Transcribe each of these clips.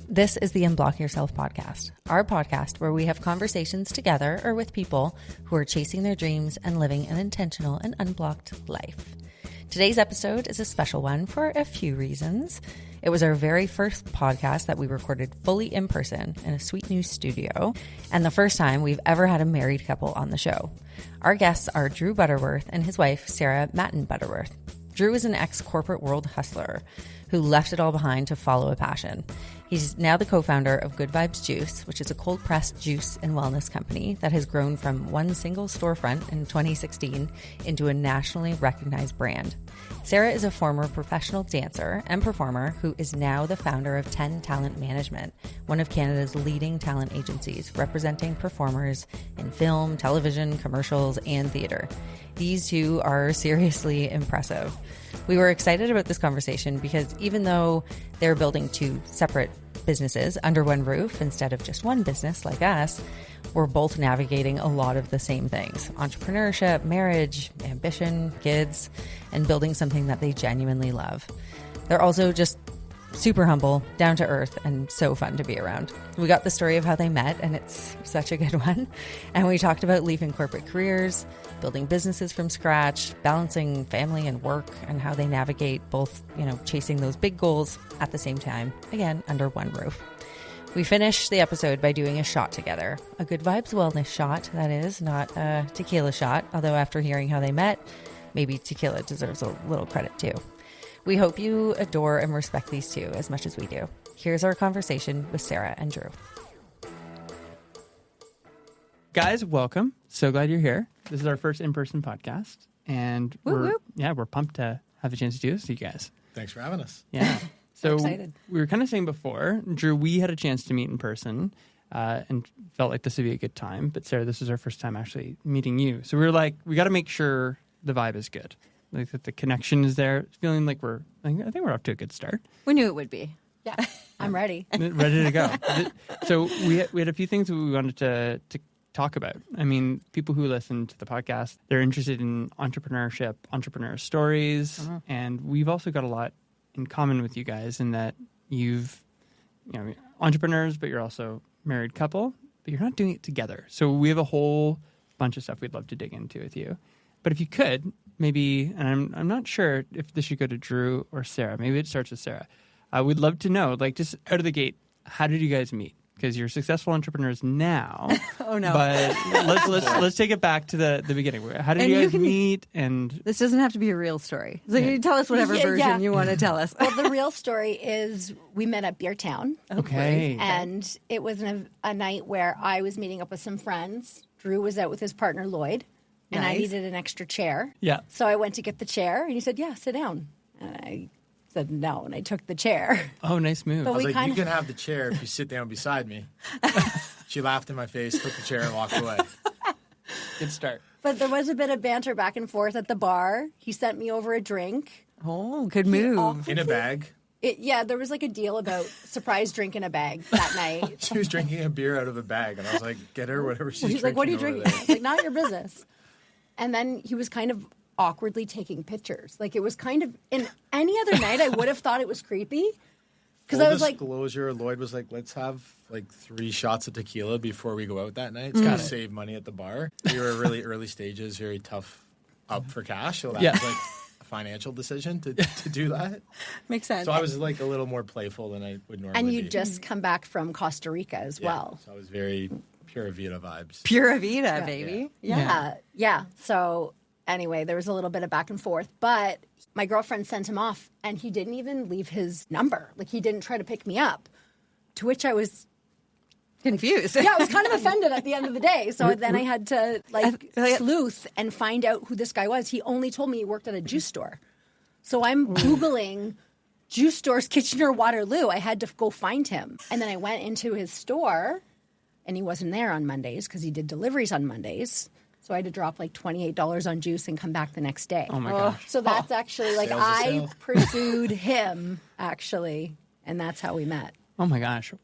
This is the Unblock Yourself podcast, our podcast where we have conversations together or with people who are chasing their dreams and living an intentional and unblocked life. Today's episode is a special one for a few reasons. It was our very first podcast that we recorded fully in person in a sweet new studio, and the first time we've ever had a married couple on the show. Our guests are Drew Butterworth and his wife, Sarah Matton Butterworth. Drew is an ex-corporate world hustler who left it all behind to follow a passion. He's now the co-founder of Goodvibes Juice, which is a cold-pressed juice and wellness company that has grown from one single storefront in 2016 into a nationally recognized brand. Sarah is a former professional dancer and performer who is now the founder of 10 Talent Management, one of Canada's leading talent agencies representing performers in film, television, commercials, and theater. These two are seriously impressive. We were excited about this conversation because even though they're building two separate businesses under one roof instead of just one business like us, we're both navigating a lot of the same things: entrepreneurship, marriage, ambition, kids, and building something that they genuinely love. They're also just super humble, down to earth, and so fun to be around. We got the story of how they met, and it's such a good one. And we talked about leaving corporate careers, building businesses from scratch, balancing family and work, and how they navigate both, chasing those big goals at the same time, again, under one roof. We finished the episode by doing a shot together, a Good Vibes wellness shot, that is, not a tequila shot, although after hearing how they met, maybe tequila deserves a little credit too. We hope you adore and respect these two as much as we do. Here's our conversation with Sarah and Drew. Guys, welcome. So glad you're here. This is our first in-person podcast, and we're pumped to have the chance to do this to you guys. Thanks for having us. Yeah. So excited. We were kind of saying before, Drew, we had a chance to meet in person and felt like this would be a good time. But Sarah, this is our first time actually meeting you. So we were like, we got to make sure the vibe is good. Like that the connection is there, feeling like I think we're off to a good start. We knew it would be. Yeah, I'm ready. Ready to go. So we had a few things we wanted to talk about. I mean, people who listen to the podcast, they're interested in entrepreneurship, entrepreneur stories, and we've also got a lot in common with you guys in that you've, entrepreneurs, but you're also a married couple, but you're not doing it together. So we have a whole bunch of stuff we'd love to dig into with you. But if you could, maybe, and I'm not sure if this should go to Drew or Sarah. Maybe it starts with Sarah. We'd love to know, just out of the gate, how did you guys meet? Because you're successful entrepreneurs now. Oh no! But let's take it back to the beginning. How did you guys meet? And this doesn't have to be be a real story. So you tell us whatever version you want to tell us. Well, the real story is we met at Beer Town. Okay. And it was a night where I was meeting up with some friends. Drew was out with his partner Lloyd. And I needed an extra chair. Yeah. So I went to get the chair, and he said, "Yeah, sit down." And I said no, and I took the chair. Oh, nice move. I was like, you can have the chair if you sit down beside me. She laughed in my face, took the chair, and walked away. Good start. But there was a bit of banter back and forth at the bar. He sent me over a drink. Oh, good move. In a bag. There was a deal about surprise drink in a bag that night. She was drinking a beer out of a bag, and I was like, get her whatever she's drinking. He's like, "What are you drinking?" There. I was like, "Not your business." And then he was kind of awkwardly taking pictures. It was kind of, in any other night, I would have thought it was creepy. Because I was disclosure, Lloyd was like, let's have 3 shots of tequila before we go out that night. It's going to save money at the bar. We were really early stages, very tough up for cash. So that was a financial decision to do that. Makes sense. So I was a little more playful than I would normally be. And you just come back from Costa Rica as well. So I was very Pura Vida vibes. Pura Vida, baby. Yeah. So anyway, there was a little bit of back and forth, but my girlfriend sent him off, and he didn't even leave his number. He didn't try to pick me up, to which I was confused. Yeah, I was kind of offended at the end of the day. So then I had to sleuth and find out who this guy was. He only told me he worked at a juice store. So I'm Googling juice stores, Kitchener-Waterloo. I had to go find him. And then I went into his store, and he wasn't there on Mondays because he did deliveries on Mondays. So I had to drop $28 on juice and come back the next day. Oh my gosh. So that's actually I pursued him actually, and that's how we met. Oh my gosh.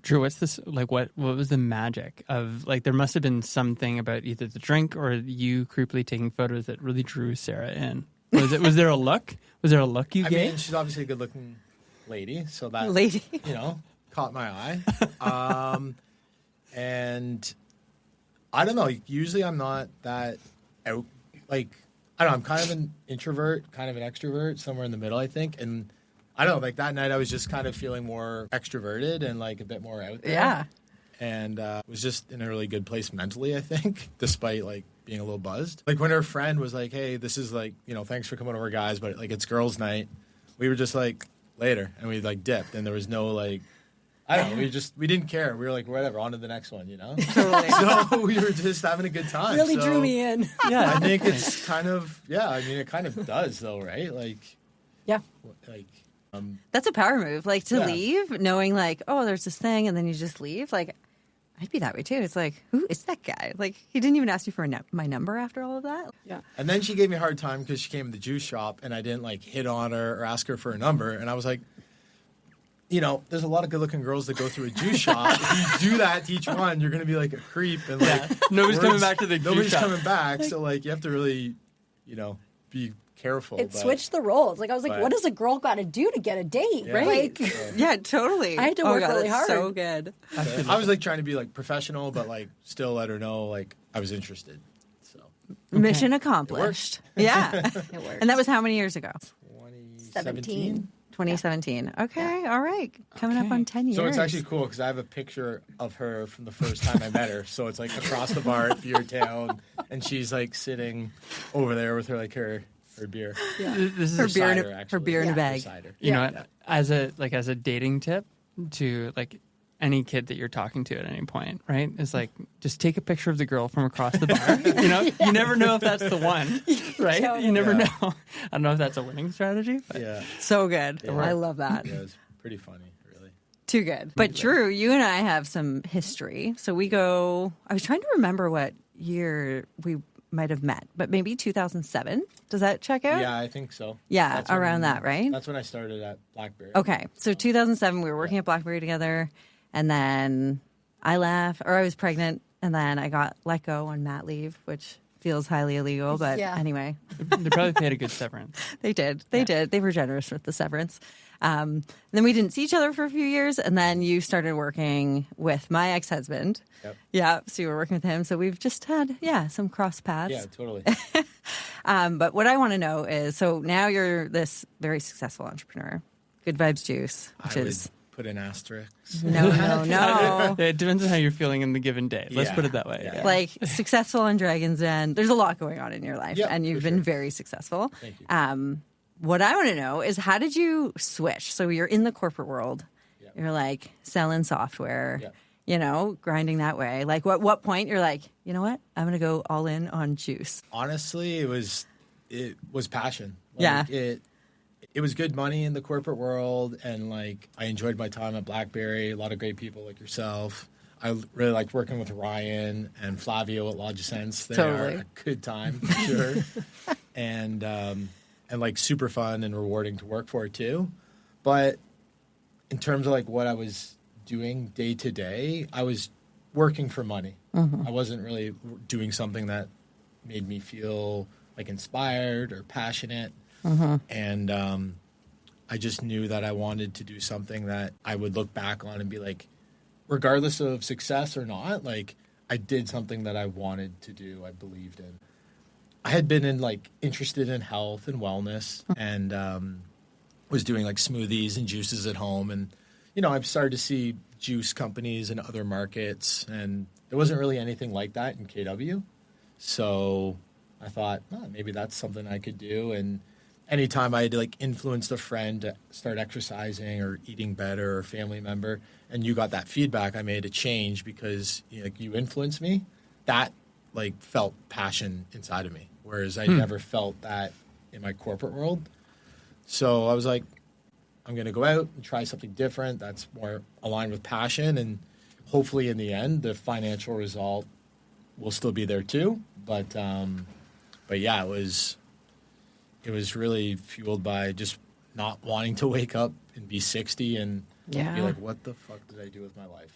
Drew, what's this, what was the magic of, there must have been something about either the drink or you creepily taking photos that really drew Sarah in. Was there a look? Was there a look you gave? I mean, she's obviously a good looking lady, so that, caught my eye. And I don't know. Usually I'm not that out. Like, I don't know. I'm kind of an introvert, kind of an extrovert, somewhere in the middle, I think. And I don't know. Like that night I was just kind of feeling more extroverted and like a bit more out there. Yeah. And was just in a really good place mentally, I think, despite like being a little buzzed. Like when her friend was like, hey, this is like, thanks for coming over, guys, but like it's girls' night. We were just like, later. And we like dipped. And there was no like, I don't know. We didn't care. We were like, whatever, on to the next one, Totally. So we were just having a good time. Really drew me in. Yeah. I think it's kind of, it kind of does though, right? Like, yeah. Like, that's a power move. Like to leave knowing like, oh, there's this thing. And then you just leave. Like, I'd be that way too. It's like, who is that guy? Like, he didn't even ask me for my number after all of that. Yeah. And then she gave me a hard time because she came to the juice shop and I didn't like hit on her or ask her for a number. And I was like, there's a lot of good-looking girls that go through a juice shop. If you do that to each one, you're going to be like a creep. And like nobody's coming back to the juice shop. Nobody's coming back. So like, you have to really, be careful. It switched the roles. Like I was like, what does a girl got to do to get a date? Yeah, right? Yeah, totally. I had to work really hard. So good. I was like trying to be like professional, but like still let her know like I was interested. So mission accomplished. Yeah, It worked. and that was how many years ago? 2017. 2017. Okay, all right. Coming up on 10 years. So it's actually cool because I have a picture of her from the first time I met her. So it's like across the bar at Beer Town, and she's like sitting over there with her beer. Yeah. This is her beer, cider, her beer in a bag. Cider. You know, as a dating tip to like any kid that you're talking to at any point, right? Is like just take a picture of the girl from across the bar. You never know if that's the one, right? Totally. You never know. I don't know if that's a winning strategy, but So good. Yeah. I love that. Yeah, it's pretty funny, really. Too good. But Drew, you and I have some history. So I was trying to remember what year we might have met, but maybe 2007. Does that check out? Yeah, I think so. Yeah, That's around that, right? That's when I started at BlackBerry. Okay, so 2007, we were working at BlackBerry together, and then I left, or I was pregnant, and then I got let go on mat leave, which feels highly illegal, but anyway. they probably paid a good severance. They did. They did. They were generous with the severance. Then we didn't see each other for a few years, and then you started working with my ex-husband. Yep. Yeah, so you were working with him. So we've just had, some cross paths. Yeah, totally. But what I want to know is, so now you're this very successful entrepreneur, Good Vibes Juice, which is... Put an asterisk. No. It depends on how you're feeling in the given day. Let's put it that way. Yeah. Like successful on Dragon's Den. There's a lot going on in your life, and you've been very successful. Thank you. What I want to know is, how did you switch? So you're in the corporate world. Yep. You're like selling software, Yep. grinding that way. Like what point you're like, you know what? I'm going to go all in on juice. Honestly, it was passion. It was good money in the corporate world, and like I enjoyed my time at BlackBerry. A lot of great people like yourself. I really liked working with Ryan and Flavio at Logisense. They are a good time for sure, and like super fun and rewarding to work for too. But in terms of like what I was doing day to day, I was working for money. Mm-hmm. I wasn't really doing something that made me feel like inspired or passionate. Mm-hmm. And I just knew that I wanted to do something that I would look back on and be like, regardless of success or not, like I did something that I wanted to do, I believed in. I had been interested in health and wellness, and was doing like smoothies and juices at home. And, I've started to see juice companies in other markets, and there wasn't really anything like that in KW. So I thought, maybe that's something I could do. And anytime I had influenced a friend to start exercising or eating better, or a family member, and you got that feedback, I made a change because you influenced me. That felt passion inside of me, whereas I never felt that in my corporate world. So I was like, I'm going to go out and try something different that's more aligned with passion, and hopefully in the end, the financial result will still be there too. But yeah, it was really fueled by just not wanting to wake up and be 60 and be like, what the fuck did I do with my life?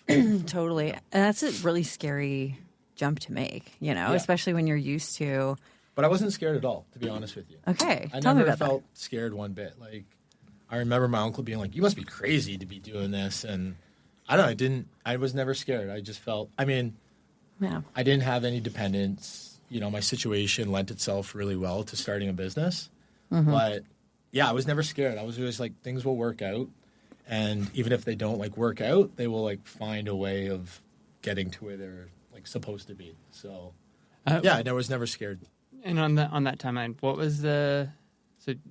Totally. And that's a really scary jump to make, especially when you're used to. But I wasn't scared at all, to be honest with you. Okay. I Tell me never about felt scared one bit. I remember my uncle being like, you must be crazy to be doing this. And I don't know. I was never scared. I just felt, I didn't have any dependents. You know, my situation lent itself really well to starting a business. Mm-hmm. But yeah, I was never scared. I was always like, things will work out. And even if they don't like work out, they will like find a way of getting to where they're like supposed to be. So yeah, I was never scared. And on that timeline, what was the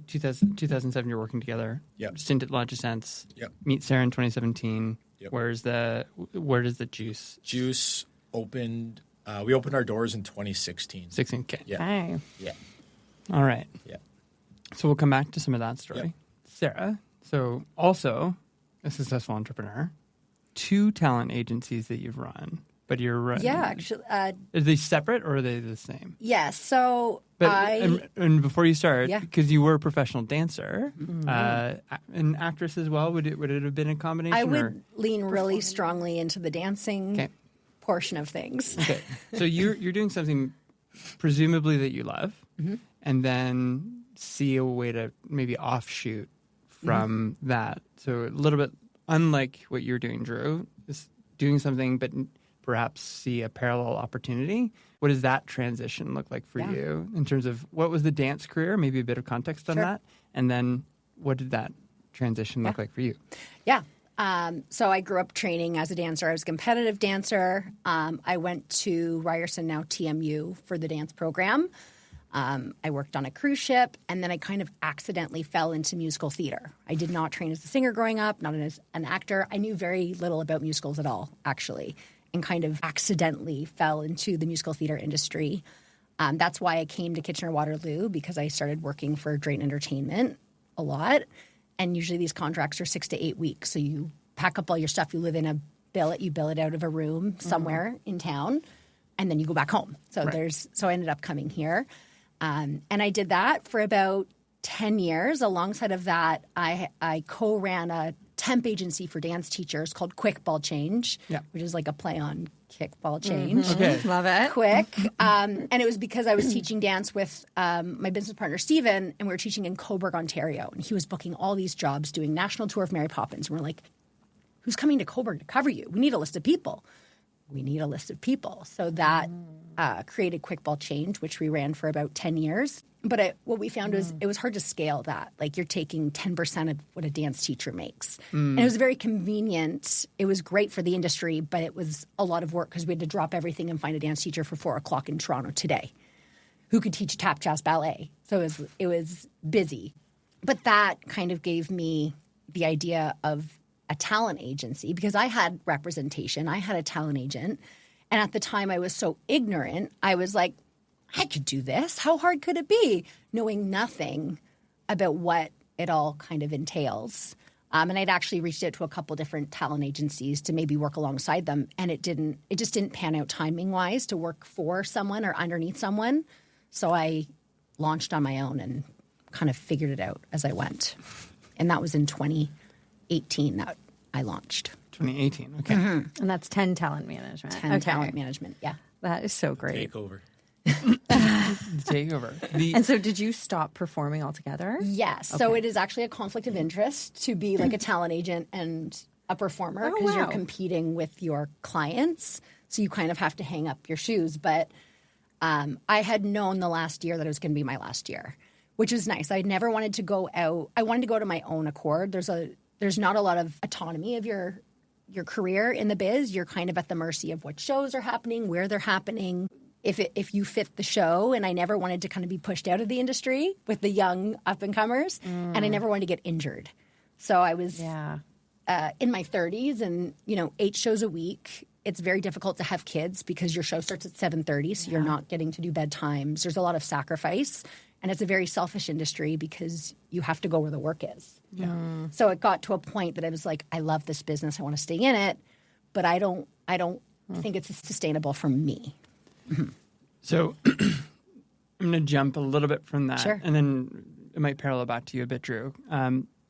2007 you're working together? Yep. Stint at Lodge of Sense. Yep. Meet Sarah in 2017. Yep. Where does the Juice? Juice opened. We opened our doors in 2016. 16. Okay. Yeah. Hey. Yeah. All right. Yeah. So we'll come back to some of that story. Yep. Sarah, so also a successful entrepreneur, 2 talent agencies that you've run, but you're running. Yeah, actually. Are they separate or are they the same? Yeah, so and before you start, Yeah. because you were a professional dancer, an actress as well, would it have been a combination? I would lean really strongly into the dancing portion of things. Okay, so you're doing something presumably that you love, and then see a way to maybe offshoot from that. So a little bit unlike what you're doing, Drew, is doing something but perhaps see a parallel opportunity. What does that transition look like for you in terms of what was the dance career? Maybe a bit of context on that. And then what did that transition look like for you? Yeah. So I grew up training as a dancer. I was a competitive dancer. I went to Ryerson, now TMU, for the dance program. I worked on a cruise ship, and then I kind of accidentally fell into musical theater. I did not train as a singer growing up, not as an actor. I knew very little about musicals at all, actually, and kind of accidentally fell into the musical theater industry. That's why I came to Kitchener-Waterloo, because I started working for Drayton Entertainment a lot. And usually these contracts are 6 to 8 weeks. So you pack up all your stuff, you live in a billet, you bill it out of a room somewhere in town, and then you go back home. So so I ended up coming here. And I did that for about 10 years. Alongside of that, I co-ran a temp agency for dance teachers called Quick Ball Change, which is like a play on kick ball change. Okay. Love it. Quick. And it was because I was teaching dance with my business partner, Steven, and we were teaching in Cobourg, Ontario. And he was booking all these jobs, doing national tour of Mary Poppins. And we're like, who's coming to Cobourg to cover you? We need a list of people. So that created Quick Ball Change, which we ran for about 10 years. But what we found was it was hard to scale that. Like, you're taking 10% of what a dance teacher makes. And it was very convenient. It was great for the industry, but it was a lot of work because we had to drop everything and find a dance teacher for 4 o'clock in Toronto today who could teach tap, jazz, ballet. So it was busy. But that kind of gave me the idea of a talent agency, because I had representation. I had a talent agent. And at the time I was so ignorant, I was like, I could do this. How hard could it be? Knowing nothing about what it all kind of entails. And I'd actually reached out to a couple different talent agencies to maybe work alongside them. And it just didn't pan out timing wise to work for someone or underneath someone. So I launched on my own and kind of figured it out as I went. And that was in 2018 that I launched. 2018, okay. And that's 10 talent management. 10 talent management, yeah. That is so great. Takeover. Takeover. And so did you stop performing altogether? Yes. Okay. So it is actually a conflict of interest to be like a talent agent and a performer, because you're competing with your clients. So you kind of have to hang up your shoes. But I had known the last year that it was going to be my last year, which was nice. I never wanted to go out. I wanted to go to my own accord. There's not a lot of autonomy of your career in the biz. You're kind of at the mercy of what shows are happening, where they're happening, if you fit the show. And I never wanted to kind of be pushed out of the industry with the young up-and-comers. And I never wanted to get injured. So I was in my 30s and, 8 shows a week. It's very difficult to have kids because your show starts at 7:30, so you're not getting to do bedtimes. There's a lot of sacrifice. And it's a very selfish industry because you have to go where the work is. Yeah. So it got to a point that I was like, I love this business. I want to stay in it, but I don't think it's sustainable for me. So I'm going to jump a little bit from that. Sure. And then it might parallel back to you a bit, Drew.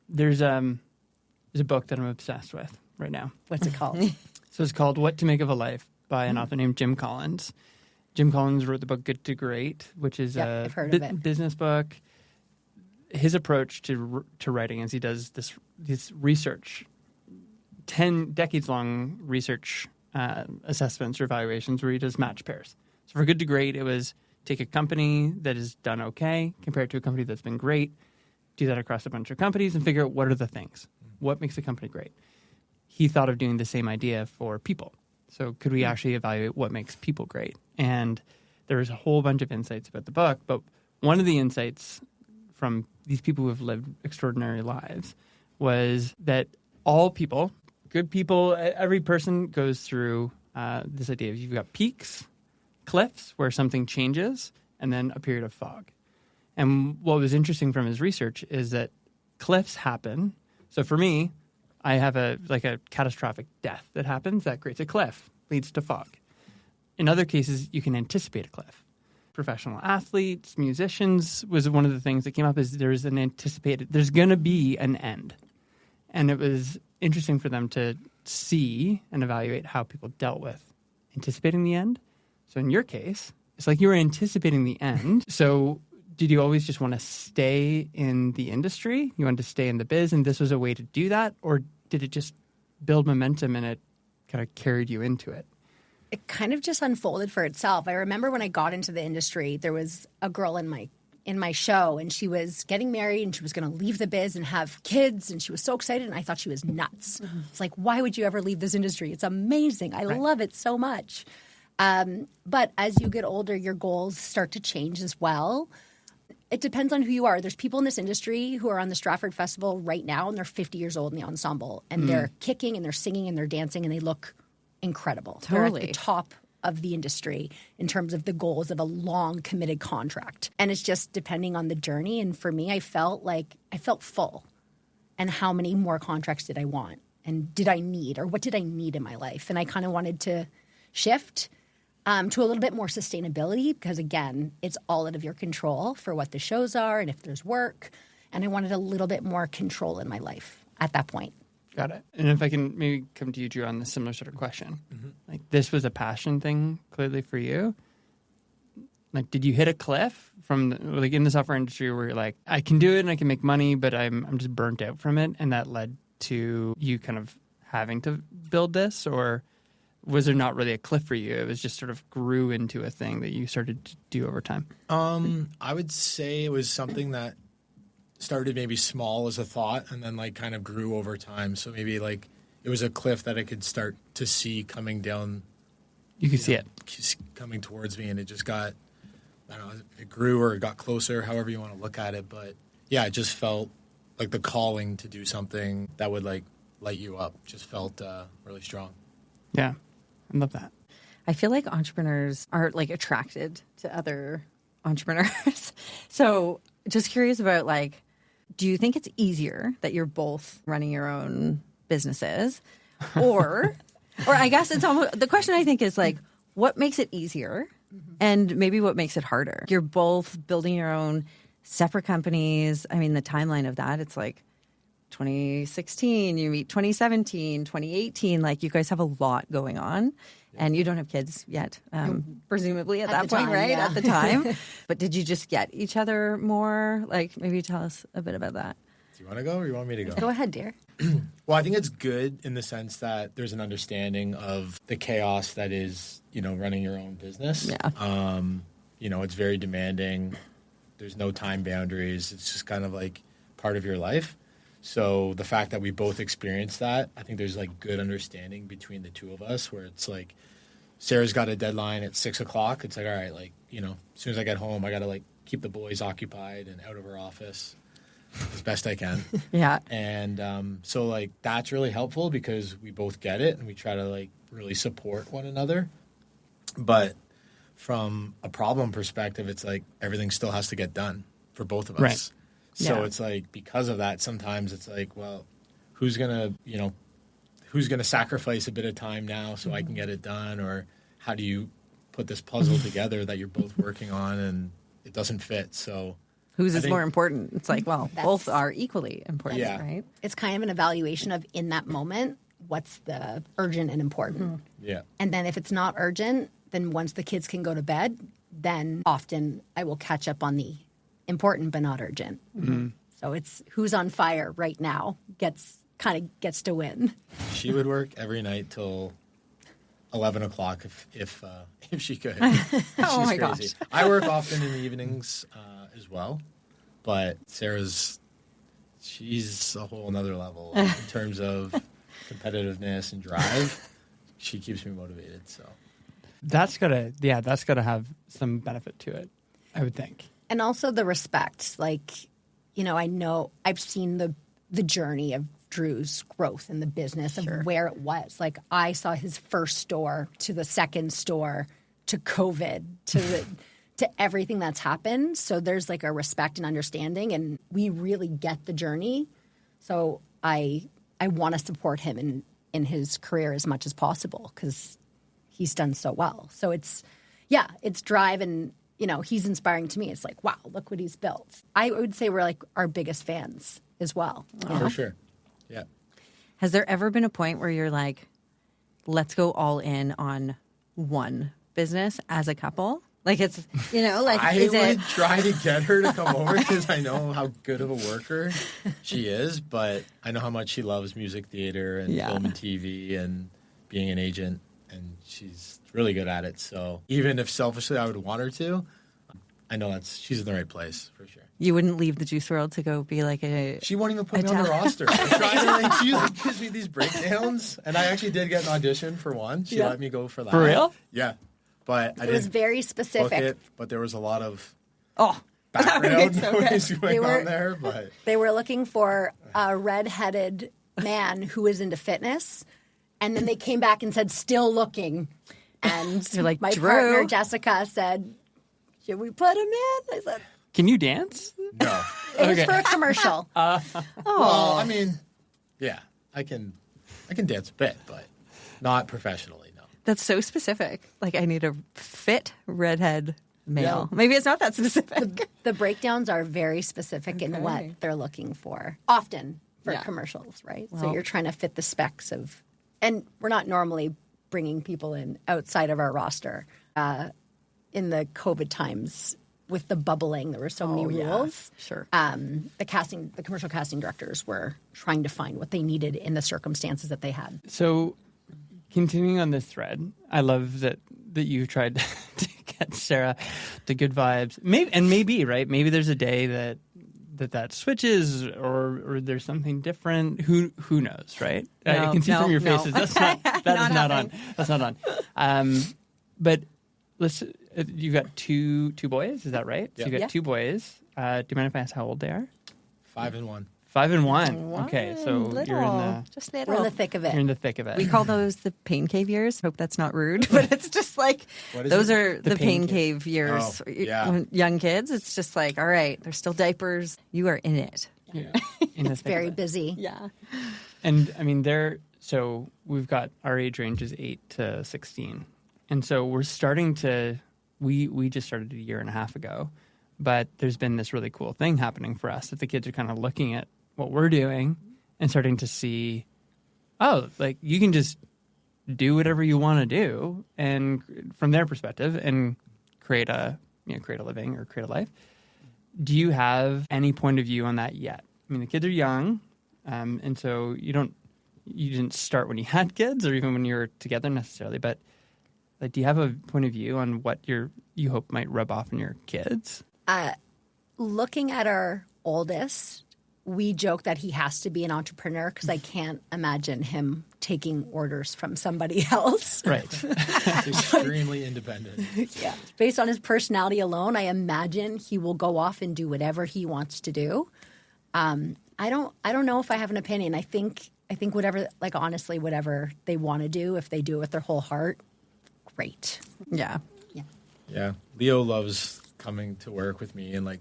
There's a book that I'm obsessed with right now. What's it called? So it's called What to Make of a Life by an author named Jim Collins. Jim Collins wrote the book Good to Great, which is a business book. His approach to writing is he does this research decades-long research assessments or evaluations where he does match pairs. So for good to great, it was take a company that has done okay, compare it to a company that's been great, do that across a bunch of companies, and figure out what are the things. What makes a company great? He thought of doing the same idea for people. So could we actually evaluate what makes people great? And there was a whole bunch of insights about the book, but one of the insights from these people who have lived extraordinary lives was that all people, good people, every person goes through this idea of you've got peaks, cliffs where something changes, and then a period of fog. And what was interesting from his research is that cliffs happen. So for me, I have a catastrophic death that happens that creates a cliff, leads to fog. In other cases, you can anticipate a cliff. Professional athletes, musicians was one of the things that came up is there's going to be an end. And it was interesting for them to see and evaluate how people dealt with anticipating the end. So in your case, it's like you were anticipating the end. So did you always just want to stay in the industry? You wanted to stay in the biz, and this was a way to do that? Or did it just build momentum and it kind of carried you into it? It kind of just unfolded for itself. I remember when I got into the industry, there was a girl in my show, and she was getting married, and she was going to leave the biz and have kids, and she was so excited, and I thought she was nuts. Mm-hmm. It's like, why would you ever leave this industry? It's amazing. I love it so much. But as you get older, your goals start to change as well. It depends on who you are. There's people in this industry who are on the Stratford Festival right now, and they're 50 years old in the ensemble, and they're kicking and they're singing and they're dancing, and they look incredible. Totally. They're at the top of the industry in terms of the goals of a long committed contract. And it's just depending on the journey. And for me, I felt full. And how many more contracts did I want? And did I need, or what did I need in my life? And I kind of wanted to shift to a little bit more sustainability because, again, it's all out of your control for what the shows are and if there's work. And I wanted a little bit more control in my life at that point. Got it. And if I can maybe come to you, Drew, on a similar sort of question. Mm-hmm. Like, this was a passion thing, clearly, for you. Like, did you hit a cliff from, in the software industry where you're like, I can do it and I can make money, but I'm just burnt out from it, and that led to you kind of having to build this? Or was there not really a cliff for you? It was just sort of grew into a thing that you started to do over time? I would say it was something that started maybe small as a thought and then like kind of grew over time. So maybe like it was a cliff that I could start to see coming down. You could see it coming towards me, and it just got, I don't know, it grew or it got closer, however you want to look at it. But yeah, it just felt like the calling to do something that would like light you up just felt really strong. Yeah, I love that. I feel like entrepreneurs are like attracted to other entrepreneurs. So just curious about like, do you think it's easier that you're both running your own businesses, or I guess it's almost, the question I think is like, what makes it easier and maybe what makes it harder? You're both building your own separate companies. I mean, the timeline of that, it's like 2016, you meet 2017, 2018, like you guys have a lot going on. And you don't have kids yet, presumably at that point, right? Yeah. At the time. But did you just get each other more? Like, maybe tell us a bit about that. Do you want to go or you want me to go? Go ahead, dear. Well, I think it's good in the sense that there's an understanding of the chaos that is, running your own business. Yeah. It's very demanding. There's no time boundaries. It's just kind of like part of your life. So the fact that we both experienced that, I think there's like good understanding between the two of us where it's like Sarah's got a deadline at 6:00. It's like, all right, like, as soon as I get home, I got to like keep the boys occupied and out of her office as best I can. Yeah. And so like that's really helpful because we both get it and we try to like really support one another. But from a problem perspective, it's like everything still has to get done for both of us. Right. So it's like because of that, sometimes it's like, well, who's gonna sacrifice a bit of time now so I can get it done, or how do you put this puzzle together that you're both working on and it doesn't fit? So whose is more important? It's like, well, both are equally important, right? It's kind of an evaluation of in that moment, what's the urgent and important. Yeah. And then if it's not urgent, then once the kids can go to bed, then often I will catch up on the important but not urgent. Mm-hmm. So it's who's on fire right now gets kind of gets to win. She would work every night till 11 o'clock if she could. Oh my crazy. gosh. I work often in the evenings as well, but she's a whole nother level in terms of competitiveness and drive. She keeps me motivated. So that's gotta have some benefit to it, I would think. And also the respect. Like, I know I've seen the journey of Drew's growth in the business of where it was. Like, I saw his first store to the second store to COVID to everything that's happened. So there's like a respect and understanding, and we really get the journey. So I want to support him in his career as much as possible because he's done so well. So it's drive, and he's inspiring to me. It's like, wow, look what he's built. I would say we're like our biggest fans as well. For sure. Yeah. Has there ever been a point where you're like, let's go all in on one business as a couple? Like, it's, I would try to get her to come over because I know how good of a worker she is, but I know how much she loves music theater and film and TV and being an agent, and she's really good at it. So even if selfishly I would want her to, I know she's in the right place for sure. You wouldn't leave the juice world to go be like She won't even put me on the roster. I tried to, she gives me these breakdowns, and I actually did get an audition for one. She let me go for that. For real? Yeah. But it was very specific. But there was a lot of noise background going on there. But they were looking for a redheaded man who was into fitness, and then they came back and said, still looking. And you're like, my Drew. partner Jessica said, should we put him in? I said, can you dance? no. it was for a commercial. Well, I mean, yeah, I can dance a bit, but not professionally. That's so specific. Like, I need a fit redhead male. Yeah. Maybe it's not that specific. The breakdowns are very specific in what they're looking for, often for commercials, right? Well, so you're trying to fit the specs of, and we're not normally bringing people in outside of our roster. In the COVID times with the bubbling, there were so many rules. Sure. The commercial casting directors were trying to find what they needed in the circumstances that they had. So, continuing on this thread, I love that you tried to get Sarah to Good Vibes. Maybe right? Maybe there's a day that switches, or there's something different. Who knows, right? I can see from your faces that's not on. That's not on. But you've got two boys, is that right? Yeah. So you've got two boys. Do you mind if I ask how old they are? 5 and 1. 5 and 1. Okay, so little. you're in Just We're in the thick of it. You're in the thick of it. We call those the pain cave years. Hope that's not rude, but it's just like those are the pain cave years. Oh, yeah. Young kids, it's just like, all right, there's still diapers. You are in it. Yeah. In the It's thick of very it. busy. Yeah. And I mean, so we've got our age range is 8 to 16. And so we're starting to, we just started a year and a half ago, but there's been this really cool thing happening for us that the kids are kind of looking at what we're doing and starting to see, like you can just do whatever you want to do, and from their perspective, and create a living or create a life. Do you have any point of view on that yet? I mean, the kids are young, and so you didn't start when you had kids or even when you were together necessarily, but like, do you have a point of view on what you hope might rub off on your kids? Looking at our oldest, we joke that he has to be an entrepreneur because I can't imagine him taking orders from somebody else. Right. Extremely independent. Yeah. Based on his personality alone, I imagine he will go off and do whatever he wants to do. I don't know if I have an opinion. I think whatever, like honestly, whatever they want to do, if they do it with their whole heart, great. Yeah. Yeah. Leo loves coming to work with me and like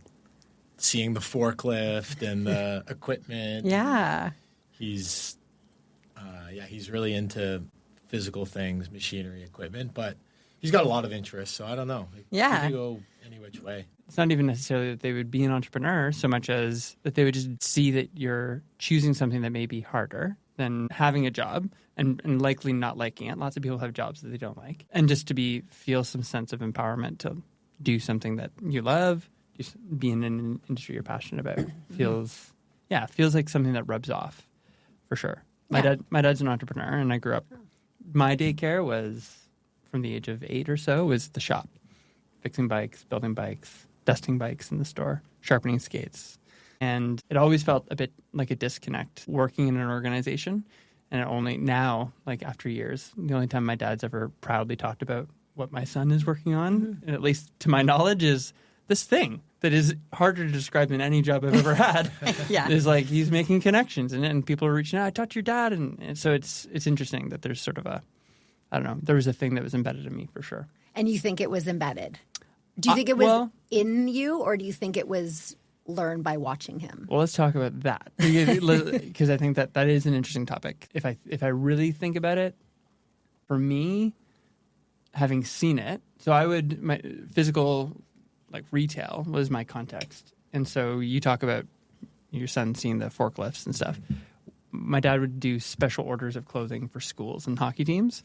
seeing the forklift and the equipment. Yeah. He's really into physical things, machinery, equipment, but he's got a lot of interest, so I don't know. He could go any which way. It's not even necessarily that they would be an entrepreneur so much as that they would just see that you're choosing something that may be harder than having a job and likely not liking it. Lots of people have jobs that they don't like. And just to feel some sense of empowerment to do something that you love, just be in an industry you're passionate about feels like something that rubs off for sure. My dad's an entrepreneur, and I grew up. My daycare was from the age of 8 or so was the shop, fixing bikes, building bikes, dusting bikes in the store, sharpening skates. And it always felt a bit like a disconnect working in an organization. And only now, like after years, the only time my dad's ever proudly talked about what my son is working on, and at least to my knowledge, is this thing that is harder to describe than any job I've ever had. Is like he's making connections and people are reaching out. I talked to your dad. And so it's interesting that there's sort of there was a thing that was embedded in me for sure. And you think it was embedded? Do you think it was in you, or do you think it was learned by watching him? Well, let's talk about that because I think that is an interesting topic. If I really think about it, for me, having seen it, so my physical like retail was my context, and so you talk about your son seeing the forklifts and stuff. My dad would do special orders of clothing for schools and hockey teams.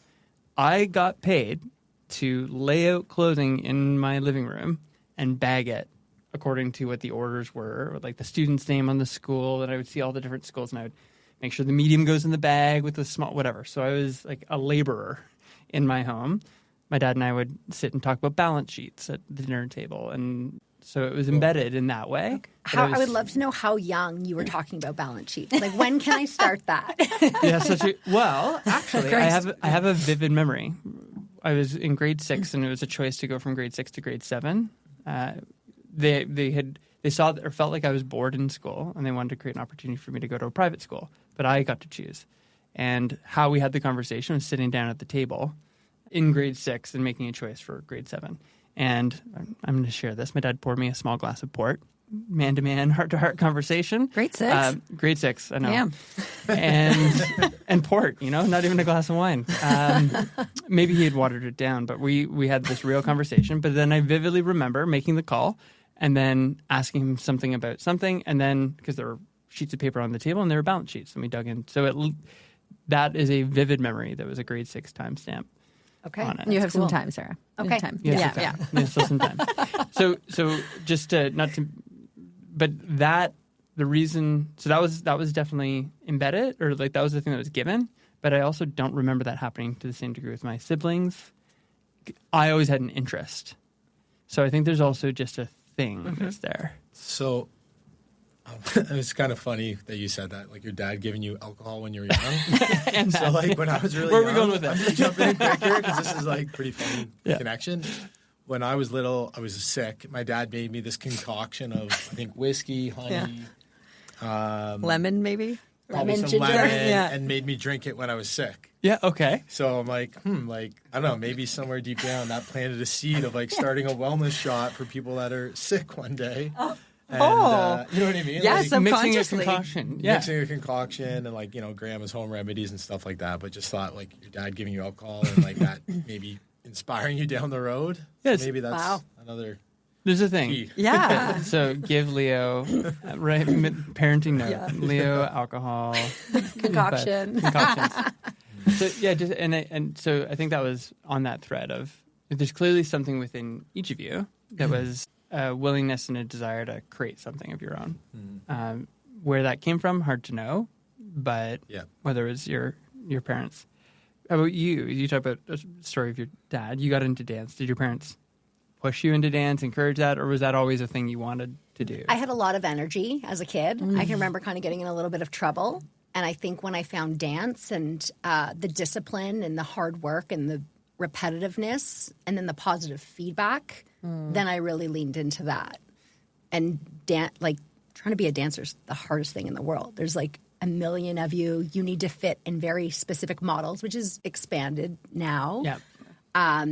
I got paid to lay out clothing in my living room and bag it according to what the orders were, or like the student's name on the school, and I would see all the different schools, and I would make sure the medium goes in the bag with the small, whatever. So I was like a laborer in my home. My dad and I would sit and talk about balance sheets at the dinner table, and so it was embedded in that way. Okay. I would love to know how young you were talking about balance sheets. Like, when can I start that? Actually, I have a vivid memory. I was in grade 6, and it was a choice to go from grade 6 to grade 7. They saw or felt like I was bored in school, and they wanted to create an opportunity for me to go to a private school, but I got to choose. And how we had the conversation was sitting down at the table in grade 6 and making a choice for grade 7. And I'm going to share this. My dad poured me a small glass of port, man-to-man, heart-to-heart conversation. Grade 6? Grade 6, I know. Damn. And port, not even a glass of wine. Maybe he had watered it down, but we had this real conversation. But then I vividly remember making the call and then asking him something about something. And then, because there were sheets of paper on the table and there were balance sheets, and we dug in. So that is a vivid memory that was a grade 6 timestamp. Okay. You have some time, Sarah. Okay. Time. Yeah. Still some time. So just but that the reason. So that was definitely embedded, or like that was the thing that was given. But I also don't remember that happening to the same degree with my siblings. I always had an interest, so I think there's also just a thing that's there. So. It was kind of funny that you said that, like your dad giving you alcohol when you were young. And so, like, when I was really young, where are we going with it? I'm just jumping in quick here because this is like pretty funny connection. When I was little, I was sick. My dad made me this concoction of, I think, whiskey, honey, lemon, maybe. Probably Lemon, some ginger. lemon, Yeah. and made me drink it when I was sick. Yeah. Okay. So I'm like, I don't know, maybe somewhere deep down that planted a seed of like starting a wellness shot for people that are sick one day. And, you know what I mean? Yeah, like, subconsciously. Mixing a concoction. Yeah. Mixing a concoction and like, grandma's home remedies and stuff like that. But just thought like your dad giving you alcohol and like that maybe inspiring you down the road. Yes. So maybe that's another There's a thing. key. Yeah. So give Leo, right? Parenting note. Yeah. Leo, alcohol, Concoction. concoctions. So and so I think that was on that thread of there's clearly something within each of you that was a willingness and a desire to create something of your own. Where that came from, hard to know, but whether it was your parents. How about you? You talk about a story of your dad. You got into dance. Did your parents push you into dance, encourage that, or was that always a thing you wanted to do? I had a lot of energy as a kid. I can remember kind of getting in a little bit of trouble. And I think when I found dance and the discipline and the hard work and the repetitiveness and then the positive feedback, then I really leaned into that. And trying to be a dancer is the hardest thing in the world. There's like a million of you. You need to fit in very specific models, which is expanded now. Yeah.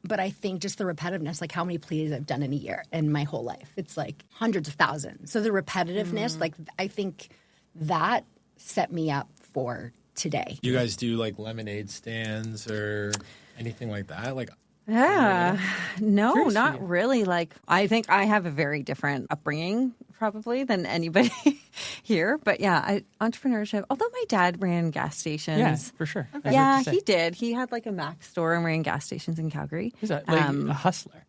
But I think just the repetitiveness, like how many plays I've done in a year in my whole life. It's like hundreds of thousands. So the repetitiveness, like I think that set me up for today. You guys do like lemonade stands or anything like that? Like, No, Seriously. not really. Like, I think I have a very different upbringing probably than anybody here. But entrepreneurship, although my dad ran gas stations. Yeah, for sure. Okay. Yeah, he did. He had like a Mac store and ran gas stations in Calgary. He's a hustler.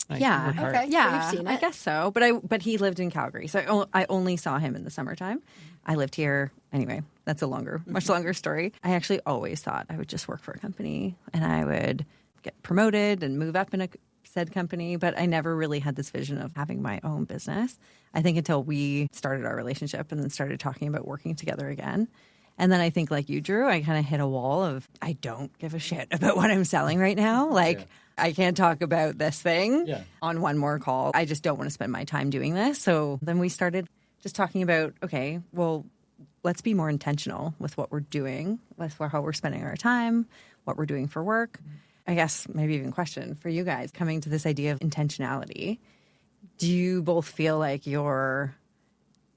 Like, Yeah. worked hard. Okay. Yeah, We've seen I it. guess so. But he lived in Calgary, so I only saw him in the summertime. I lived here anyway. That's a much longer story. I actually always thought I would just work for a company and I would get promoted and move up in a said company, but I never really had this vision of having my own business. I think until we started our relationship and then started talking about working together again. And then I think like you, Drew, I kind of hit a wall of I don't give a shit about what I'm selling right now. Like I can't talk about this thing on one more call. I just don't want to spend my time doing this. So then we started just talking about, okay, well, let's be more intentional with what we're doing, with how we're spending our time, what we're doing for work. I guess maybe even question for you guys coming to this idea of intentionality. Do you both feel like you're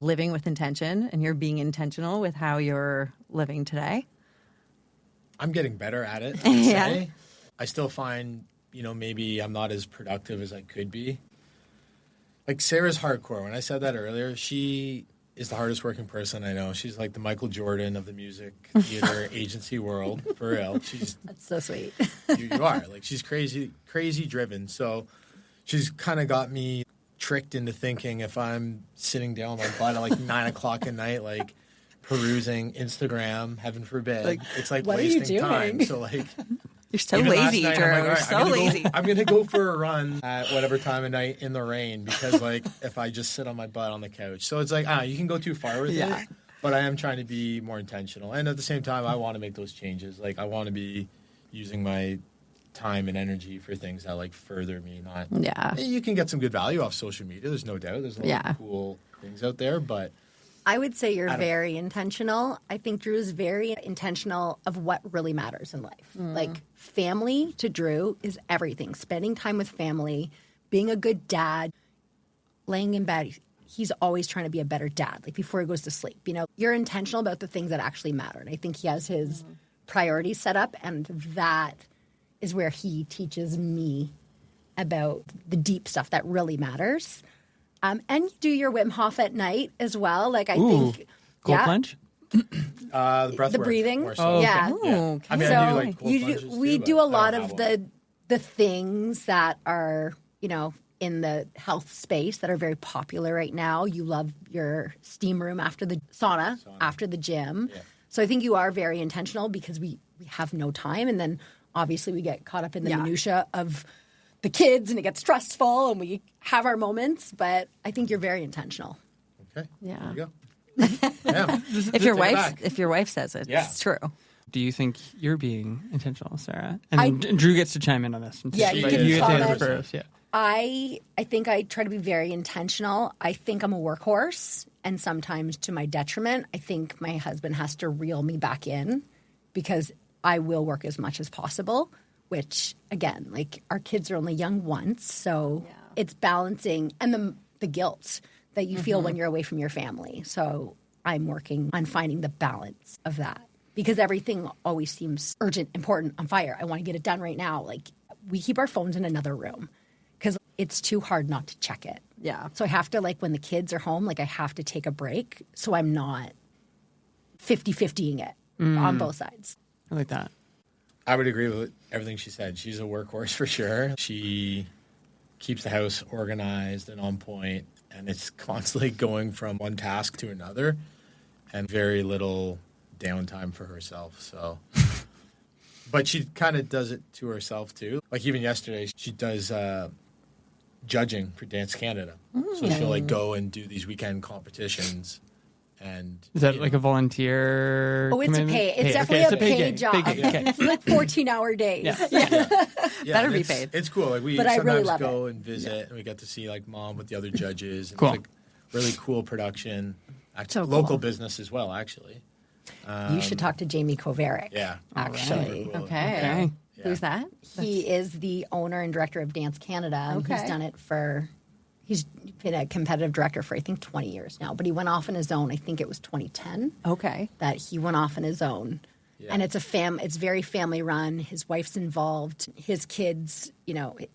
living with intention and you're being intentional with how you're living today? I'm getting better at it, I would say. I still find, maybe I'm not as productive as I could be. Like Sarah's hardcore. When I said that earlier, she is the hardest working person I know. She's like the Michael Jordan of the music theater agency world, for real. That's so sweet. You are. Like, she's crazy driven. So she's kind of got me tricked into thinking if I'm sitting down on my butt at like 9 o'clock at night, like perusing Instagram, heaven forbid, it's like wasting time. So like, you're so lazy, Drew. You're so lazy. I'm going to go for a run at whatever time of night in the rain because, like, if I just sit on my butt on the couch. So it's like, you can go too far with it, but I am trying to be more intentional. And at the same time, I want to make those changes. Like, I want to be using my time and energy for things that, like, further me. You can get some good value off social media. There's no doubt. There's a lot of cool things out there, but I would say you're very intentional. I think Drew is very intentional of what really matters in life. Like, family to Drew is everything. Spending time with family, being a good dad, laying in bed. He's always trying to be a better dad, like before he goes to sleep. You're intentional about the things that actually matter. And I think he has his priorities set up, and that is where he teaches me about the deep stuff that really matters. And you do your Wim Hof at night as well. Like, I think cold plunge? The breath the work, breathing. more so. Yeah. Okay. I mean, I do like cold plunges we too, do but a lot I don't of have the things that are, in the health space that are very popular right now. You love your steam room after the sauna. After the gym. Yeah. So I think you are very intentional because we have no time. And then obviously we get caught up in the minutia of the kids and it gets stressful and we have our moments. But I think you're very intentional. Okay. Yeah. There you go. Yeah. If your wife says it, it's true. Do you think you're being intentional, Sarah? And Drew gets to chime in on this. Yeah, you can say this first. Yeah. I think I try to be very intentional. I think I'm a workhorse, and sometimes to my detriment. I think my husband has to reel me back in because I will work as much as possible, which, again, like, our kids are only young once, so it's balancing, and the guilt that you feel when you're away from your family. So I'm working on finding the balance of that because everything always seems urgent, important, on fire. I want to get it done right now. Like, we keep our phones in another room because it's too hard not to check it. Yeah. So I have to, like, when the kids are home, like, I have to take a break so I'm not 50-50ing it on both sides. I like that. I would agree with everything she said. She's a workhorse for sure. She keeps the house organized and on point, and it's constantly going from one task to another and very little downtime for herself. So, but she kind of does it to herself too. Like, even yesterday, she does judging for Dance Canada. So she'll, like, go and do these weekend competitions. And is that like a volunteer? Oh, it's commitment? a pay. It's definitely a paid job. It's like 14-hour days. Yeah, better be paid. It's cool. Like, we sometimes go and visit, and we get to see, like, Mom with the other judges. And Cool. It's, like, really cool production. So local cool. business as well, actually. You should talk to Jamie Kovaric. Yeah, actually. Super cool. Okay. Yeah. Who's that? He is the owner and director of Dance Canada. And he's done it he's been a competitive director for, I think, 20 years now. But he went off on his own. I think it was 2010. Okay. That he went off on his own. Yeah. And it's it's very family run. His wife's involved. His kids,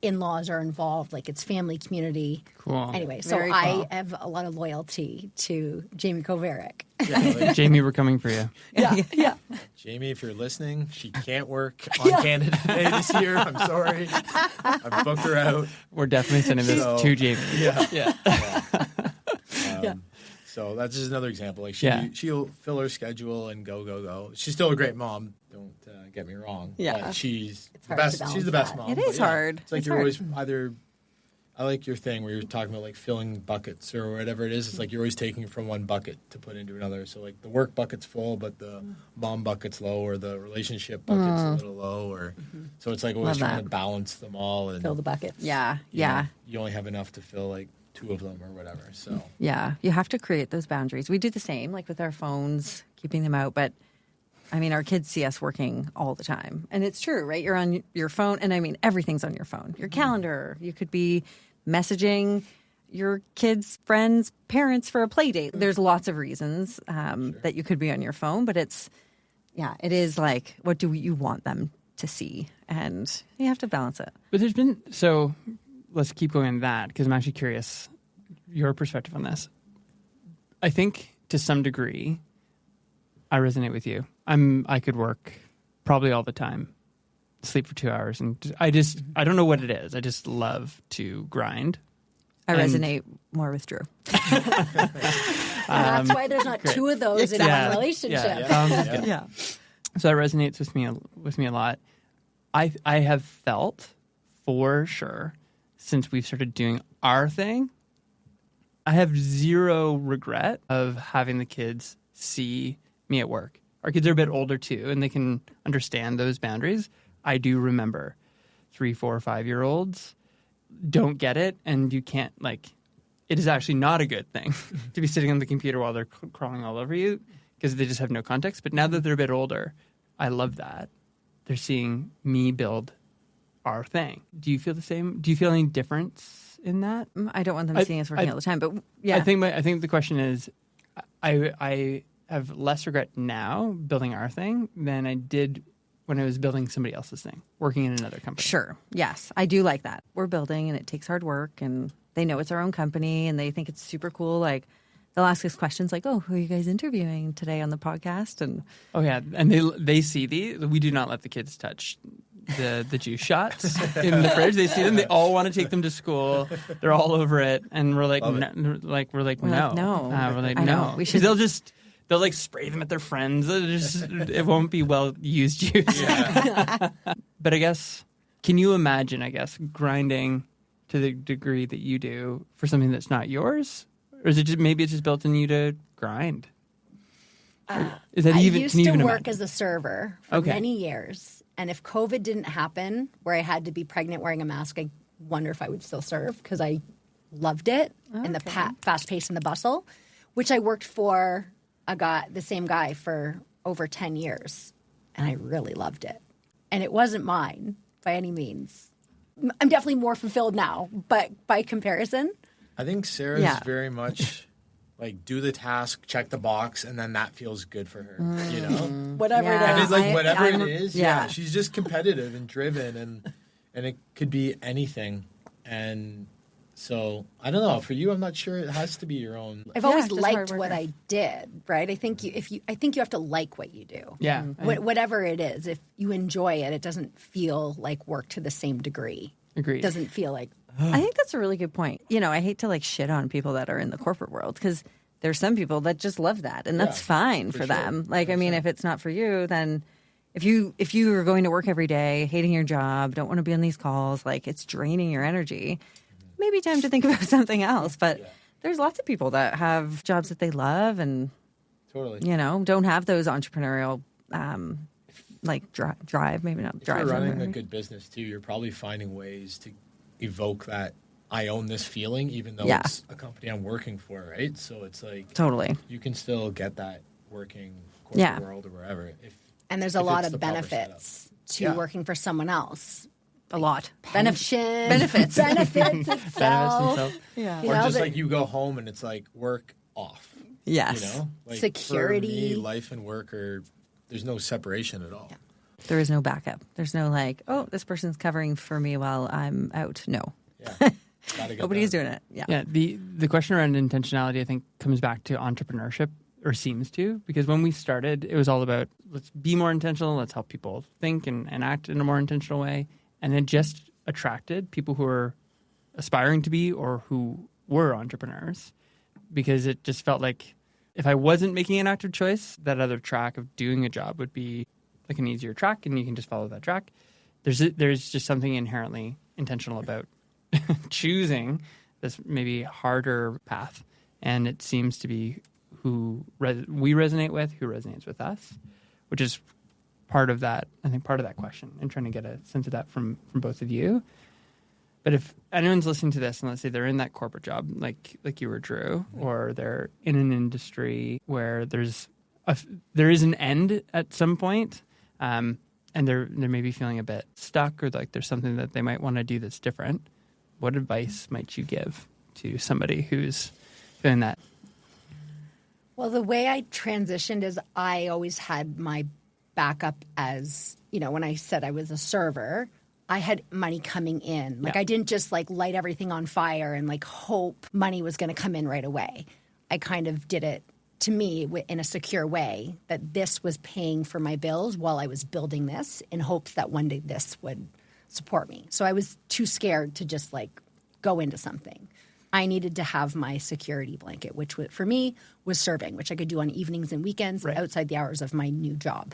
in-laws are involved. Like, it's family community. Cool. Anyway, so Very cool. I have a lot of loyalty to Jamie Kovaric. Yeah, like, Jamie, we're coming for you. Yeah. Jamie, if you're listening, she can't work on Canada Day this year. I'm sorry. I've booked her out. We're definitely sending this to Jamie. Yeah. So that's just another example. Like she'll fill her schedule and go. She's still a great mom. Don't get me wrong. Yeah. But she's It's the hard best. to She's the balance best that. mom. It is hard. It's like It's you're hard. always either. I like your thing where you're talking about like filling buckets or whatever it is. It's like you're always taking from one bucket to put into another. So like the work bucket's full, but the mom bucket's low, or the relationship bucket's a little low, or so it's like always Love trying that. to balance them all and Fill the buckets. Yeah. you Yeah. know, you only have enough to fill like 2 of them or whatever. So Yeah, you have to create those boundaries. We do the same, like with our phones, keeping them out. But I mean, our kids see us working all the time. And it's true, right? You're on your phone. And I mean, everything's on your phone. Your calendar. You could be messaging your kids' friends' parents for a play date. There's lots of reasons that you could be on your phone. But it is like, what do you want them to see? And you have to balance it. But let's keep going on that, because I'm actually curious your perspective on this. I think to some degree, I resonate with you. I could work probably all the time, sleep for 2 hours, and I don't know what it is. I just love to grind. I resonate more with Drew. That's why there's not 2 of those in one relationship. Yeah. So that resonates with me a lot. I have felt for sure since we've started doing our thing, I have zero regret of having the kids see me at work. Our kids are a bit older too, and they can understand those boundaries. I do remember 3, 4, 5-year-olds don't get it, and you can't, like, it is actually not a good thing to be sitting on the computer while they're crawling all over you, because they just have no context. But now that they're a bit older, I love that. They're seeing me build our thing. Do you feel the same? Do you feel any difference in that? I don't want them seeing us working all the time, but yeah. I think the question is, I have less regret now building our thing than I did when I was building somebody else's thing, working in another company. Sure. Yes. I do like that. We're building and it takes hard work, and they know it's our own company and they think it's super cool. Like, they'll ask us questions like, "Oh, who are you guys interviewing today on the podcast?" And oh yeah, and they see we do not let the kids touch the juice shots in the fridge. They see them. They all want to take them to school. They're all over it, and we're like, no. We're like, no. We should. They'll like spray them at their friends. It won't be well used juice. Yeah. But I guess, can you imagine? I guess grinding to the degree that you do for something that's not yours, or is it just, maybe it's just built in you to grind? Is that I even? used Can you to even work imagine? as a server for many years. And if COVID didn't happen, where I had to be pregnant wearing a mask, I wonder if I would still serve, because I loved it and the fast pace and the bustle, which I worked for the same guy for over 10 years. And I really loved it. And it wasn't mine by any means. I'm definitely more fulfilled now, but by comparison. I think Sarah's very much like, do the task, check the box, and then that feels good for her, you know? Whatever it And is. it's like, whatever it is, yeah. she's just competitive and driven, and it could be anything. And so, I don't know. For you, I'm not sure. It has to be your own. I've always just liked hard worker. what I did, right? I think you have to like what you do. Yeah. Whatever it is, if you enjoy it, it doesn't feel like work to the same degree. Agreed. It doesn't feel like I think that's a really good point. You know, I hate to like shit on people that are in the corporate world, because there's some people that just love that, and that's fine for them. Like, I mean, if it's not for you, then if you are going to work every day, hating your job, don't want to be on these calls, like it's draining your energy, maybe time to think about something else. But there's lots of people that have jobs that they love and you know, don't have those entrepreneurial like drive, maybe not drive. If you're running a good business too, you're probably finding ways to evoke that I own this feeling, even though it's a company I'm working for, right? So it's like totally, you can still get that working corporate world or wherever. And there's a lot of benefits to working for someone else. a lot. Pension, Benefits. benefits itself. Yeah. You Or know, just like you go home and it's like work off. Yes. You know, like security, for me, life and work there's no separation at all. There is no backup. There's no like, oh, this person's covering for me while I'm out. No. Yeah. Gotta get Nobody's that. doing it. Yeah. Yeah, the question around intentionality, I think, comes back to entrepreneurship, or seems to, because when we started, it was all about, let's be more intentional, let's help people think and act in a more intentional way. And it just attracted people who are aspiring to be or who were entrepreneurs. because it just felt like if I wasn't making an active choice, that other track of doing a job would be like an easier track, and you can just follow that track. There's just something inherently intentional about choosing this maybe harder path, and it seems to be who we resonate with, who resonates with us, which is part of that. I think part of that question, and trying to get a sense of that from both of you. But if anyone's listening to this, and let's say they're in that corporate job, like you were, Drew, or they're in an industry where there is an end at some point, and they're maybe feeling a bit stuck, or like there's something that they might want to do that's different, what advice might you give to somebody who's feeling that? Well, the way I transitioned is I always had my backup as, when I said I was a server, I had money coming in. Like, I didn't just light everything on fire and hope money was going to come in right away. I kind of did it, to me, in a secure way, that this was paying for my bills while I was building this, in hopes that one day this would support me. So I was too scared to just go into something. I needed to have my security blanket, which for me was serving, which I could do on evenings and weekends outside the hours of my new job.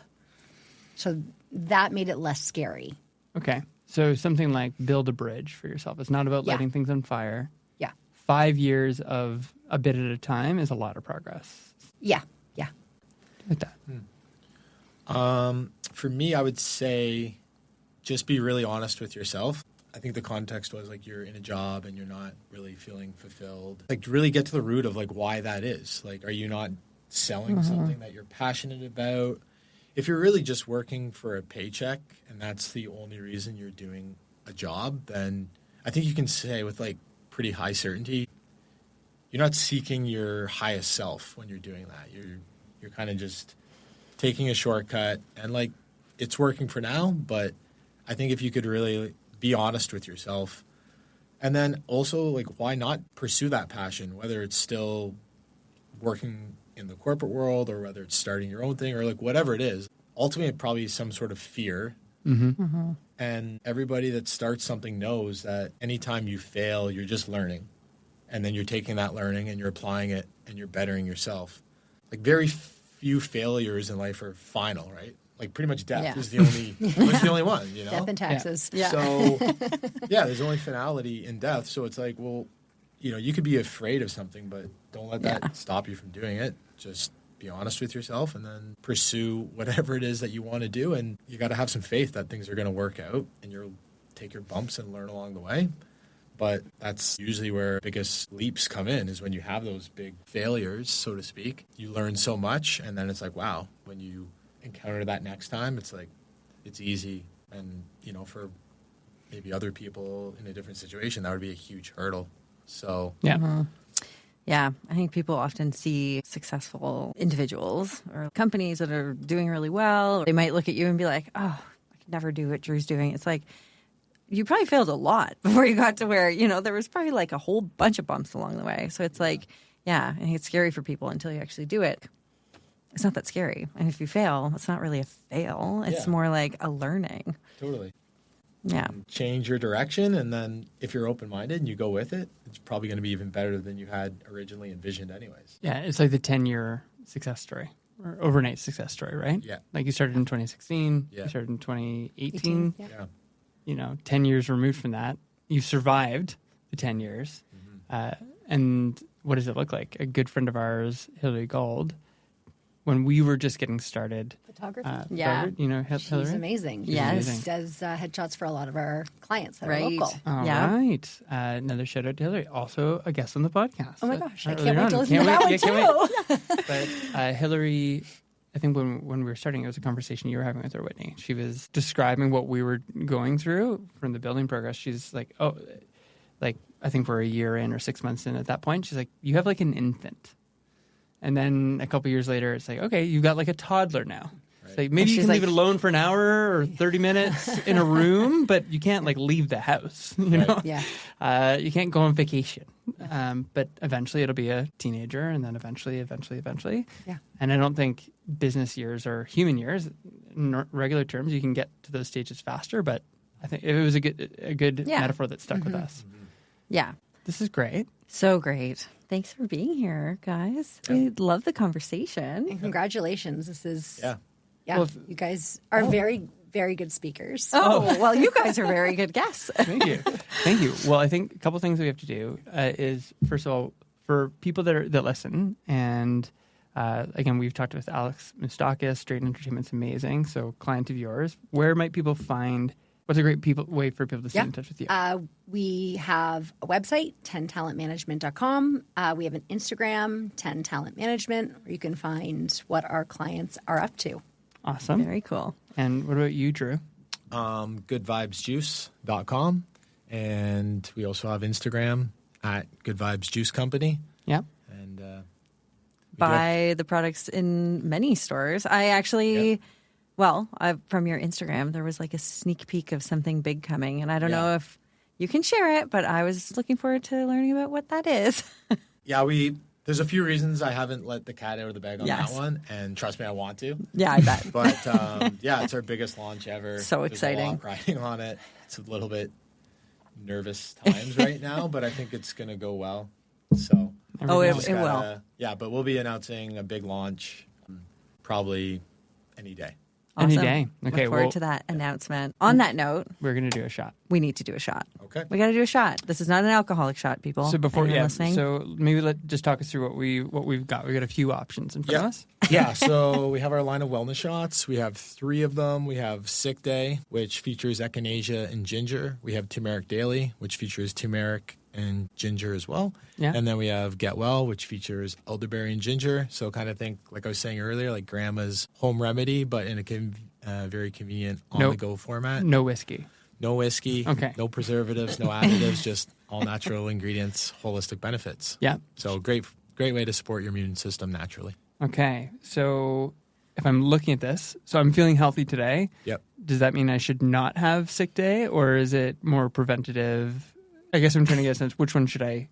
So that made it less scary. Okay. So something like build a bridge for yourself. It's not about lighting things on fire. Yeah. 5 years of a bit at a time is a lot of progress. Yeah. Yeah. Like that. For me, I would say just be really honest with yourself. I think the context was you're in a job and you're not really feeling fulfilled. Really get to the root of why that is. Are you not selling something that you're passionate about? If you're really just working for a paycheck and that's the only reason you're doing a job, then I think you can say with pretty high certainty, you're not seeking your highest self when you're doing that. You're kind of just taking a shortcut, and it's working for now, but I think if you could really be honest with yourself, and then also why not pursue that passion, whether it's still working in the corporate world or whether it's starting your own thing or whatever it is. Ultimately, probably some sort of fear. And everybody that starts something knows that anytime you fail, you're just learning. And then you're taking that learning and you're applying it and you're bettering yourself. Very few failures in life are final, right? Pretty much death is the only one, Death and taxes. Yeah. So, there's only finality in death. So it's you could be afraid of something, but don't let that stop you from doing it. Just be honest with yourself and then pursue whatever it is that you want to do. And you got to have some faith that things are going to work out, and you'll take your bumps and learn along the way. But that's usually where biggest leaps come in, is when you have those big failures, so to speak. You learn so much, and then it's wow, when you encounter that next time, it's it's easy. And, for maybe other people in a different situation, that would be a huge hurdle. So, Yeah, I think people often see successful individuals or companies that are doing really well. They might look at you and be like, oh, I could never do what Drew's doing. It's you probably failed a lot before you got to where, there was probably a whole bunch of bumps along the way. So it's I think it's scary for people until you actually do it. It's not that scary. And if you fail, it's not really a fail. It's more a learning. Totally. Yeah. Change your direction, and then if you're open-minded and you go with it, it's probably going to be even better than you had originally envisioned anyways. Yeah, it's the 10-year success story, or overnight success story, right? Yeah. You started in 2016, you started in 2018. Yeah. 10 years removed from that, you survived the 10 years. And what does it look like? A good friend of ours, Hillary Gold, when we were just getting started. Photography? Hillary? She's amazing. Yes. She does headshots for a lot of our clients that are local. All right. Another shout out to Hillary. Also a guest on the podcast. Oh my gosh. I can't wait to listen to that one too. But Hillary, I think when we were starting, it was a conversation you were having with her, Whitney. She was describing what we were going through from the building progress. She's I think we're a year in or 6 months in at that point. She's you have an infant. And then a couple years later, it's okay, you've got a toddler now. Right. So maybe you can leave it alone for an hour or 30 minutes in a room, but you can't leave the house. You know, you can't go on vacation. But eventually, it'll be a teenager, and then eventually. Yeah. And I don't think business years or human years, in regular terms, you can get to those stages faster. But I think it was a good metaphor that stuck with us. Yeah. This is great. So great. Thanks for being here, guys. We love the conversation. And congratulations. This is, Yeah. you guys are very, very good speakers. Oh, well, you guys are very good guests. Thank you. Thank you. Well, I think a couple things we have to do is, first of all, for people that listen, and again, we've talked with Alex Moustakis, Drayton Entertainment's amazing, so client of yours. Where might people find, what's a great way for people to stay in touch with you? We have a website, 10talentmanagement.com. We have an Instagram, 10talentmanagement, where you can find what our clients are up to. Awesome. Very cool. And what about you, Drew? Goodvibesjuice.com. And we also have Instagram at goodvibesjuice company. Yeah. And Buy the products in many stores. I actually, from your Instagram, there was like a sneak peek of something big coming. And I don't know if you can share it, but I was looking forward to learning about what that is. There's a few reasons I haven't let the cat out of the bag on that one. And trust me, I want to. Yeah, I bet. But it's our biggest launch ever. So exciting. There's a lot riding on it. It's a little bit nervous times right now, but I think it's going to go well. So it will. Yeah, but we'll be announcing a big launch probably any day. Any Awesome. day. Okay, Look forward to that announcement. On that note, we're going to do a shot. we need to do a shot. Okay. We got to do a shot. This is not an alcoholic shot, people. So before, Anyone listening? so maybe just talk us through what we've got. We got a few options in front of us. Yeah, so we have our line of wellness shots. We have 3 of them. We have Sick Day, which features echinacea and ginger. We have Turmeric Daily, which features turmeric and ginger as well. Yeah. And then we have Get Well, which features elderberry and ginger. So kind of think, like I was saying earlier, like grandma's home remedy, but in a very convenient on-the-go format. No whiskey. No whiskey. Okay. No preservatives, no additives, just all natural ingredients, holistic benefits. Yeah. So great way to support your immune system naturally. Okay. So if I'm looking at this, so I'm feeling healthy today. Yep. Does that mean I should not have sick day, or is it more preventative? I guess I'm trying to get a sense. Which one should I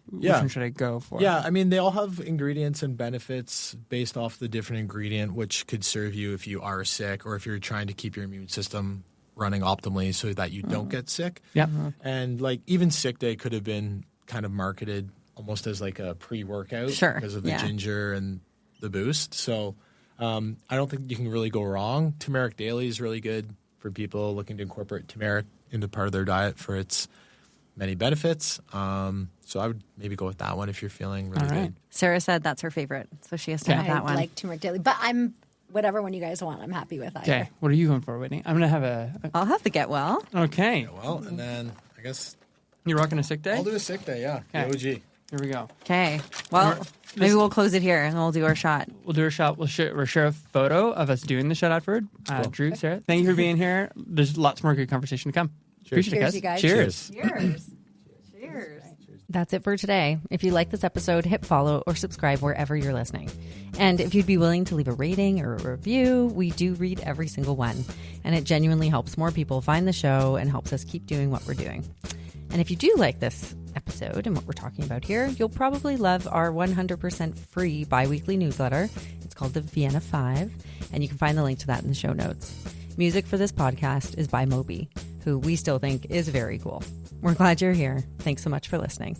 go for? Yeah, I mean, they all have ingredients and benefits based off the different ingredient, which could serve you if you are sick or if you're trying to keep your immune system running optimally so that you don't get sick. Yeah. And like even Sick Day could have been kind of marketed almost as like a pre-workout because of the ginger and the boost. So I don't think you can really go wrong. Turmeric Daily is really good for people looking to incorporate turmeric into part of their diet for its many benefits. So I would maybe go with that one if you're feeling really good. Sarah said that's her favorite, so she has to have that one. I like Turmeric Daily, but I'm whatever one you guys want. I'm happy with either. Okay, what are you going for, Whitney? I'm going to have I'll have the Get Well. Okay. Yeah, well, and then I guess You're rocking a sick day? I'll do a Sick Day, yeah. Okay. The OG. Here we go. Okay. Well, maybe we'll close it here and we'll do our shot. We'll do a shot. We'll share a photo of us doing the shot afterward. Drew, Sarah, thank you for being here. There's lots more good conversation to come. Cheers. Appreciate Cheers, it, you guys. Cheers. Cheers. Cheers. That's it for today. If you like this episode, hit follow or subscribe wherever you're listening. And if you'd be willing to leave a rating or a review, we do read every single one. And it genuinely helps more people find the show and helps us keep doing what we're doing. And if you do like this episode and what we're talking about here, you'll probably love our 100% free bi-weekly newsletter. It's called the Vienna 5, and you can find the link to that in the show notes. Music for this podcast is by Moby, who we still think is very cool. We're glad you're here. Thanks so much for listening.